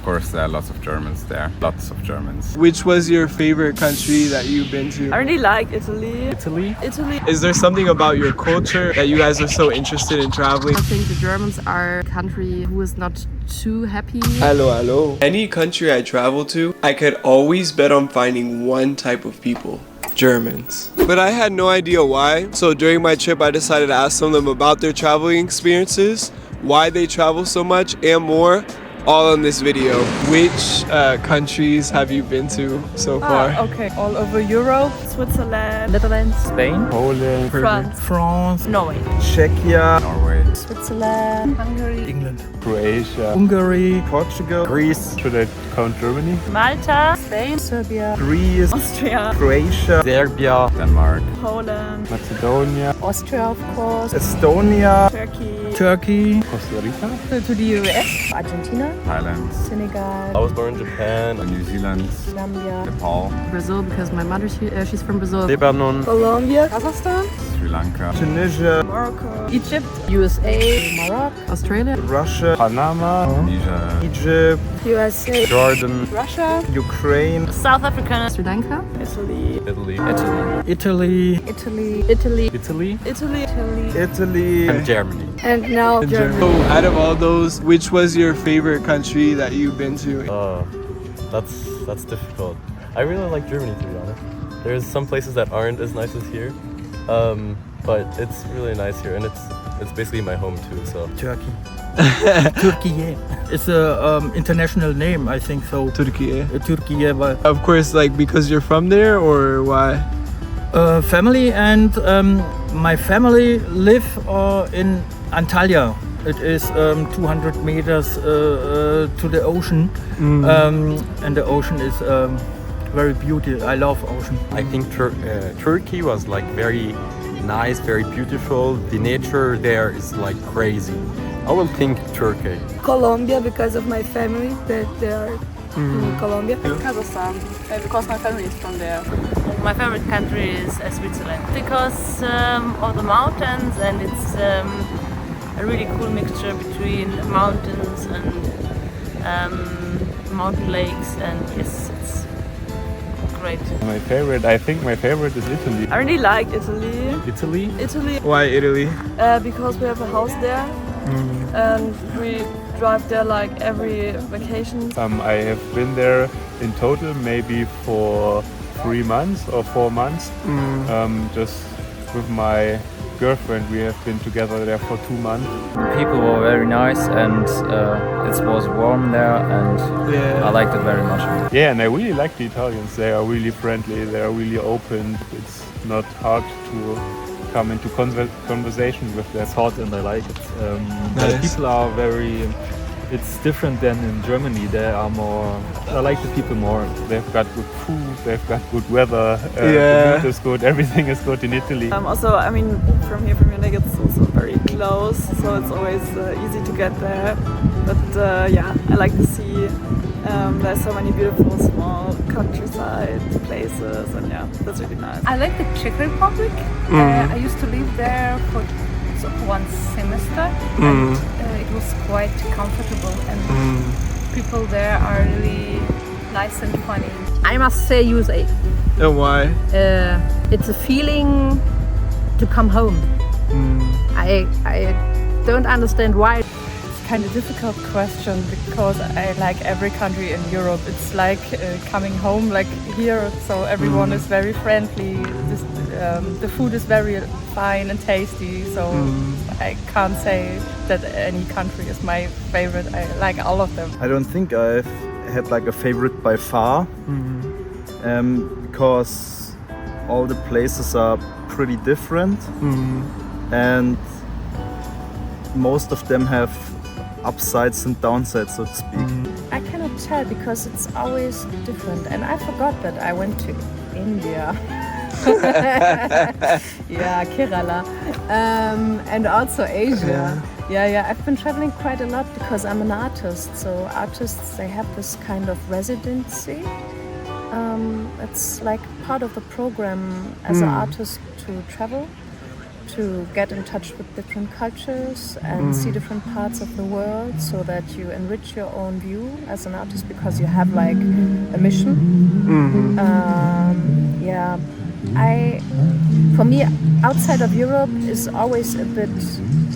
course, there are lots of Germans there. Lots of Germans. Which was your favorite country that you've been to? I really like Italy. Italy? Italy. Is there something about your culture that you guys are so interested in traveling? I think the Germans are a country who is not too happy. Hello. Any country I travel to, I could always bet on finding one type of people. Germans. But I had no idea why. So during my trip, I decided to ask some of them about their traveling experiences, why they travel so much, and more. All in this video. Which countries have you been to so far? Okay, all over Europe, Switzerland, Netherlands, Spain, Poland, France, Norway, Czechia, Norway, Switzerland, Hungary, England, Croatia, Hungary, Portugal, Greece. Should I count Germany? Malta, Spain, Serbia, Greece, Austria, Croatia, Serbia, Denmark, Poland, Macedonia, Austria, of course, Estonia, Turkey, Costa Rica, to the US, Argentina, Thailand, Senegal, I was born in Japan, New Zealand, Zambia, Nepal, Brazil, because my mother, she's from Brazil. Lebanon, Colombia, Kazakhstan, Sri Lanka, Tunisia, Morocco, Egypt, USA, Morocco, Australia, Russia, Panama, Tunisia, Egypt, USA, Jordan, Russia, Ukraine, South Africa, Sri Lanka, Italy, Italy, Italy, Italy, Italy, and Germany. and now Germany. So out of all those, which was your favorite country that you've been to? That's difficult. I really like Germany, to be honest. There's some places that aren't as nice as here, but it's really nice here, and it's basically my home too. So Turkey. Turkey, yeah. It's a international name, I think so. Turkey. Turkey, yeah, but Of course, like because you're from there, or why? family and my family live in Antalya. It is 200 meters to the ocean, and the ocean is very beautiful. I love ocean. I think Turkey was like very nice, very beautiful. The nature there is like crazy. I will think Turkey. Colombia, because of my family that they are in Colombia. Kazakhstan, because my family is from there. My favorite country is Switzerland because of the mountains, and it's a really cool mixture between mountains and mountain lakes, and yes, it's great. I think my favorite is Italy. I really like Italy. Italy? Why Italy? Because we have a house there, and we drive there like every vacation. I have been there in total maybe for 3 months or 4 months. Just with my girlfriend, we have been together there for 2 months. People were very nice, and it was warm there, and I liked it very much. Yeah, and I really like the Italians. They are really friendly, they are really open. It's not hard to come into conversation with them. It's hot and I like it. Nice. The people are very... It's different than in Germany. They are more... I like the people more. They've got good food, they've got good weather, the Yeah. food is good, everything is good in Italy. Also, I mean, from here, from Munich, it's also very close, so it's always easy to get there. But yeah, I like to see there's so many beautiful small countryside places, and yeah, that's really nice. I like the Czech Republic. I used to live there for one semester, and it was quite comfortable, and people there are really nice and funny. I must say USA. And why? It's a feeling to come home. I don't understand why. It's kind of difficult question because I like every country in Europe. It's like coming home, like here. So everyone is very friendly. The food is very fine and tasty. So I can't say that any country is my favorite. I like all of them. I don't think I've had like a favorite by far, because all the places are pretty different, and most of them have upsides and downsides, so to speak. I cannot tell because it's always different, and I forgot that I went to India. Yeah, Kerala, and also Asia. Yeah, I've been traveling quite a lot because I'm an artist. So artists, they have this kind of residency. It's like part of the program as an artist to travel. to get in touch with different cultures and see different parts of the world, so that you enrich your own view as an artist, because you have like a mission. For me, outside of Europe is always a bit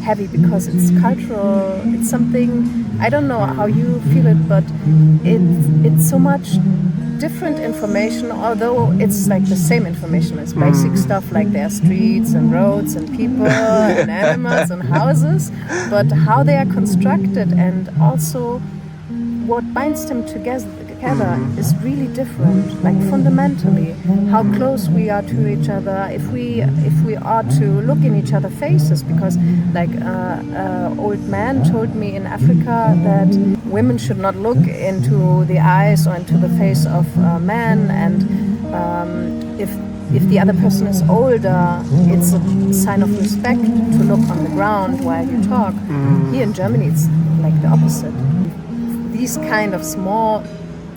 heavy because it's cultural. It's something, I don't know how you feel it, but it's so much different information, although it's like the same information. It's basic stuff like there are streets and roads and people and animals and houses, but how they are constructed and also what binds them together is really different, like fundamentally. How close we are to each other, if we are to look in each other's faces, because like an old man told me in Africa that women should not look into the eyes or into the face of a man, and if the other person is older, it's a sign of respect to look on the ground while you talk. Here in Germany, it's like the opposite. These kind of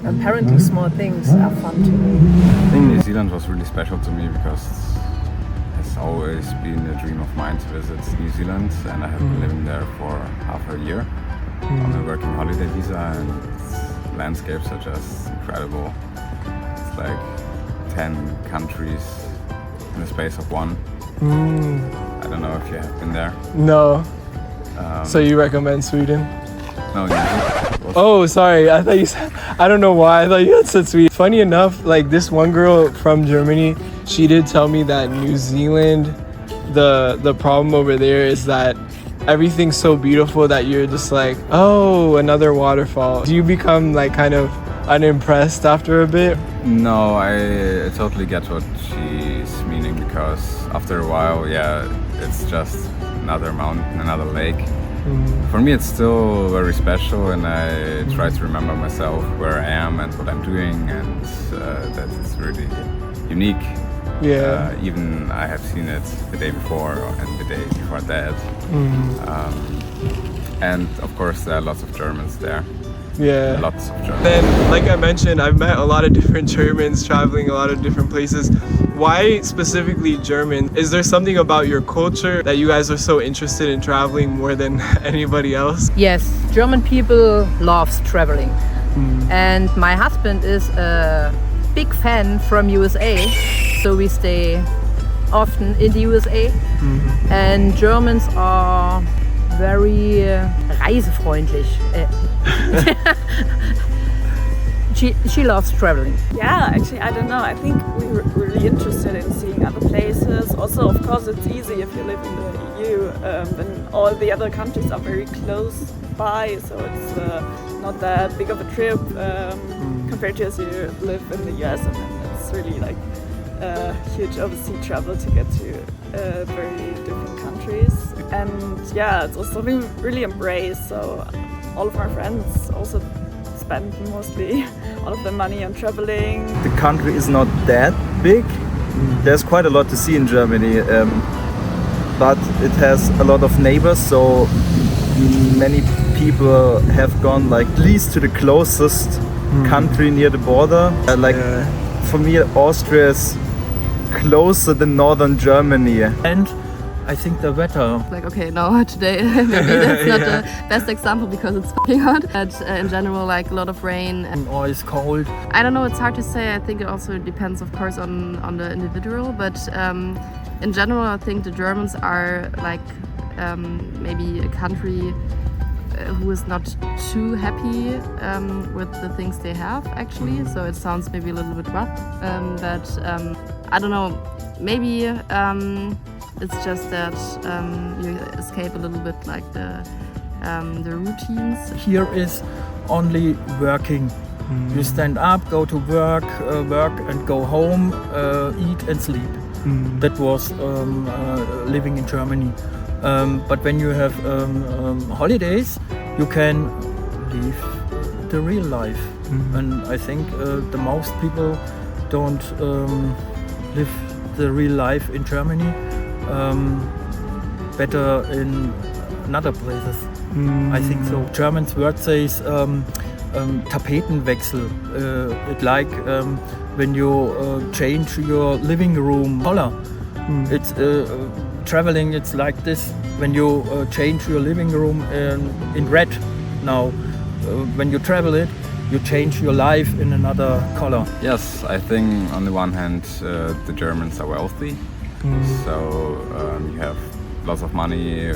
apparently small things are fun to me. I think New Zealand was really special to me because it's always been a dream of mine to visit New Zealand, and I have been living there for half a year on a working holiday visa, and its landscapes are just incredible. It's like 10 countries in the space of one. I don't know if you have been there. No. So you recommend Sweden? No, New Zealand. Oh, sorry. I thought you said. I don't know why. I thought you had said Sweden. Funny enough, like this one girl from Germany, she did tell me that New Zealand, the problem over there is that everything's so beautiful that you're just like, oh, another waterfall. Do you become like kind of unimpressed after a bit? No, I totally get what she's meaning, because after a while, it's just another mountain, another lake. For me, it's still very special, and I try to remember myself where I am and what I'm doing, and that it's really unique. Even I have seen it the day before and the day before that. And of course, there are lots of Germans there. Lots of Germans. Then, like I mentioned, I've met a lot of different Germans traveling a lot of different places. Why specifically German? Is there something about your culture that you guys are so interested in traveling more than anybody else? Yes, German people loves traveling. And my husband is a big fan from USA, so we stay often in the USA. And Germans are very reisefreundlich. She loves traveling. Yeah, actually, I don't know. I think we're really interested in seeing other places. Also, of course, it's easy if you live in the EU. Then all the other countries are very close by, so it's not that big of a trip compared to as you live in the US, and then it's really like a huge overseas travel to get to very different countries. And yeah, it's also been really embraced. So all of my friends also spend mostly all of their money on traveling. The country is not that big. There's quite a lot to see in Germany, but it has a lot of neighbors, so many people have gone like at least to the closest country near the border. For me, Austria is closer than northern Germany. And I think the weather. Like, okay, no, today maybe that's not the best example because it's fucking hot. But in general, like a lot of rain. And always cold. I don't know, it's hard to say. I think it also depends, of course, on the individual. But in general, I think the Germans are like maybe a country who is not too happy with the things they have, actually. So it sounds maybe a little bit rough. But I don't know, maybe it's just that you escape a little bit like the routines. Here is only working. You stand up, go to work, work and go home, eat and sleep. That was living in Germany. But when you have holidays, you can live the real life. And I think the most people don't live the real life in Germany. Better in other places. I think so. German's word says Tapetenwechsel. It's like when you change your living room color. It's traveling, it's like this. When you change your living room in red now, when you travel it, you change your life in another color. Yes, I think on the one hand the Germans are wealthy, so you have lots of money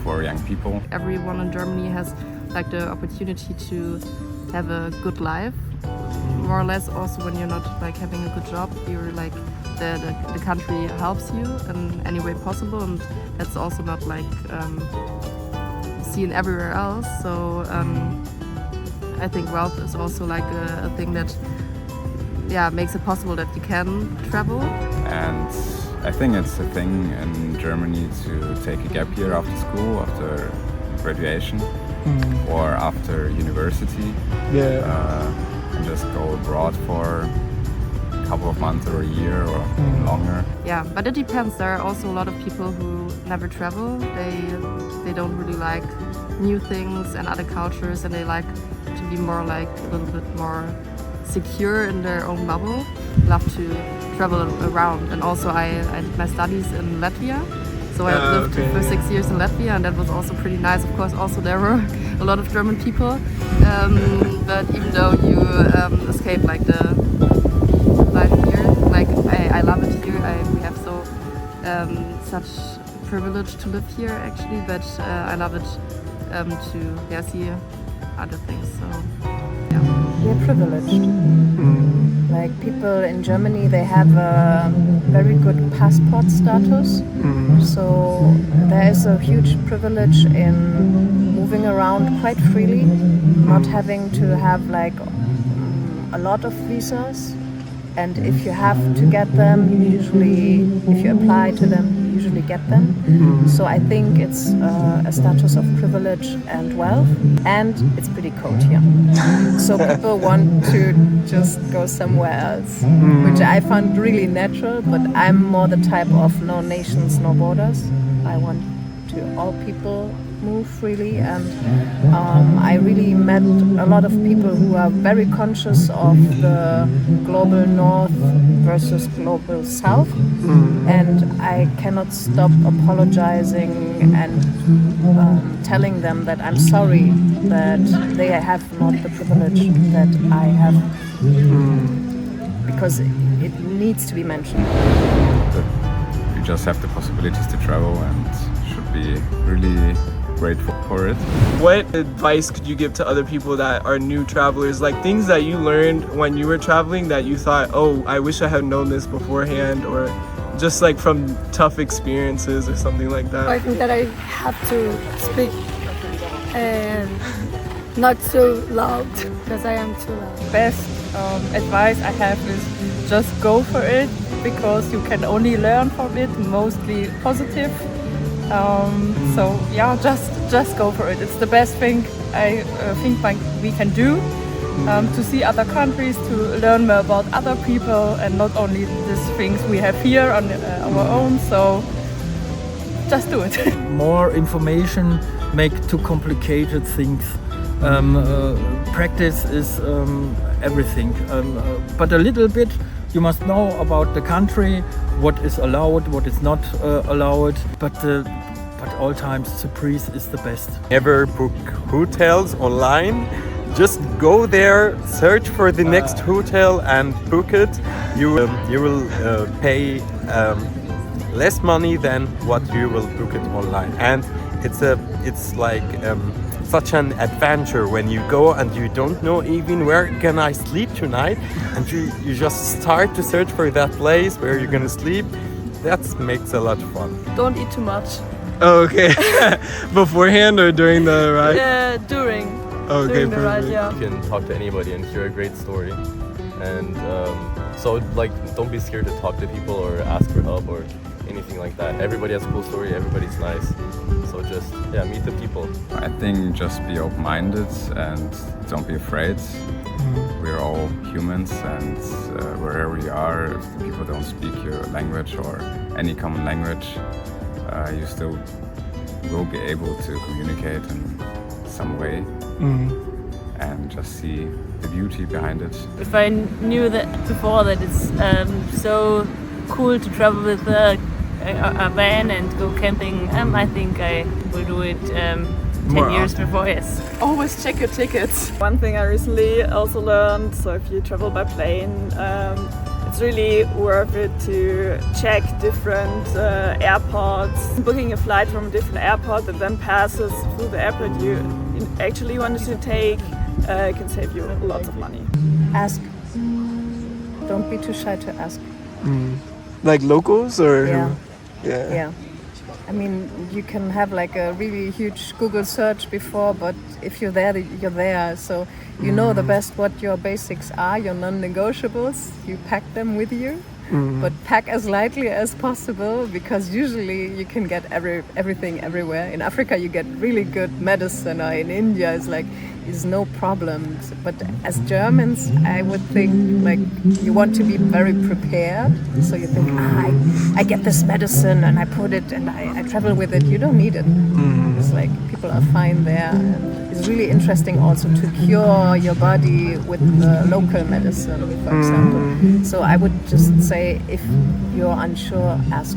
for young people. Everyone in Germany has like the opportunity to have a good life, more or less. Also, when you're not like having a good job, you're like the country helps you in any way possible, and that's also not like seen everywhere else. So I think wealth is also like a thing that makes it possible that you can travel. And I think it's a thing in Germany to take a gap year after school, after graduation, or after university, and just go abroad for a couple of months or a year or longer. Yeah, but it depends. There are also a lot of people who never travel. They don't really like new things and other cultures, and they like to be more like a little bit more secure in their own bubble. Love to travel around. And also I did my studies in Latvia, so I lived for 6 years in Latvia, and that was also pretty nice. Of course, also there were a lot of German people, but even though you escape like the life here, like I love it here. We have such privilege to live here actually, but I love it to see other things. So we're privileged. Like people in Germany, they have a very good passport status. So there is a huge privilege in moving around quite freely, not having to have like a lot of visas. And if you have to get them, if you apply to them, you usually get them. So I think it's a status of privilege and wealth, and it's pretty cold here. So people want to just go somewhere else, which I found really natural, but I'm more the type of no nations, no borders. I want to all people move freely, and I really met a lot of people who are very conscious of the global north versus global south, and I cannot stop apologizing and telling them that I'm sorry that they have not the privilege that I have, because it needs to be mentioned. You just have the possibilities to travel and should be really grateful for it. What advice could you give to other people that are new travelers? Like things that you learned when you were traveling that you thought, oh, I wish I had known this beforehand, or just like from tough experiences or something like that? I think that I have to speak and not so loud, because I am too loud. Best advice I have is just go for it, because you can only learn from it, mostly positive. So yeah, just go for it. It's the best thing I think we can do, to see other countries, to learn more about other people, and not only these things we have here on our own. So just do it. More information make too complicated things. Practice is everything, but a little bit you must know about the country, what is allowed, what is not allowed, but all times surprise is the best. Never book hotels online. Just go there, search for the next hotel and book it. You will pay less money than what you will book it online, and it's like such an adventure when you go and you don't know even where can I sleep tonight, and you just start to search for that place where you're gonna sleep. That makes a lot of fun. Don't eat too much. Oh, okay. Beforehand or during the ride? Yeah, during. Okay, during the ride, yeah. You can talk to anybody and hear a great story, and so like don't be scared to talk to people or ask for help or anything like that. Everybody has a cool story, everybody's nice, so just meet the people. I think just be open-minded and don't be afraid. We're all humans, and wherever you are, if the people don't speak your language or any common language, you still will be able to communicate in some way and just see the beauty behind it. If I knew that before that it's so cool to travel with a van and go camping, I think I will do it 10 years before, yes. Always check your tickets. One thing I recently also learned, so if you travel by plane, it's really worth it to check different airports. Booking a flight from a different airport that then passes through the airport you actually wanted to take can save you lots of money. Ask. Don't be too shy to ask. Like locals or? Yeah. I mean, you can have like a really huge Google search before, but if you're there, you're there. So you know the best what your basics are, your non-negotiables. You pack them with you, but pack as lightly as possible, because usually you can get everything everywhere. In Africa, you get really good medicine, or in India, it's no problems. But as Germans, I would think like you want to be very prepared. So you think, I get this medicine and I put it and I travel with it. You don't need it. It's like people are fine there. And it's really interesting also to cure your body with the local medicine, for example. So I would just say, if you're unsure, ask.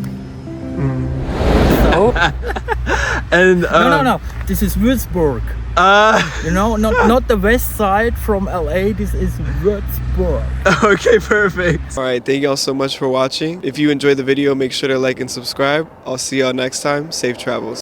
And No. This is Würzburg. You know, not the west side from LA. This is Würzburg. Okay, perfect. All right, thank y'all so much for watching. If you enjoyed the video, make sure to like and subscribe. I'll see y'all next time. Safe travels.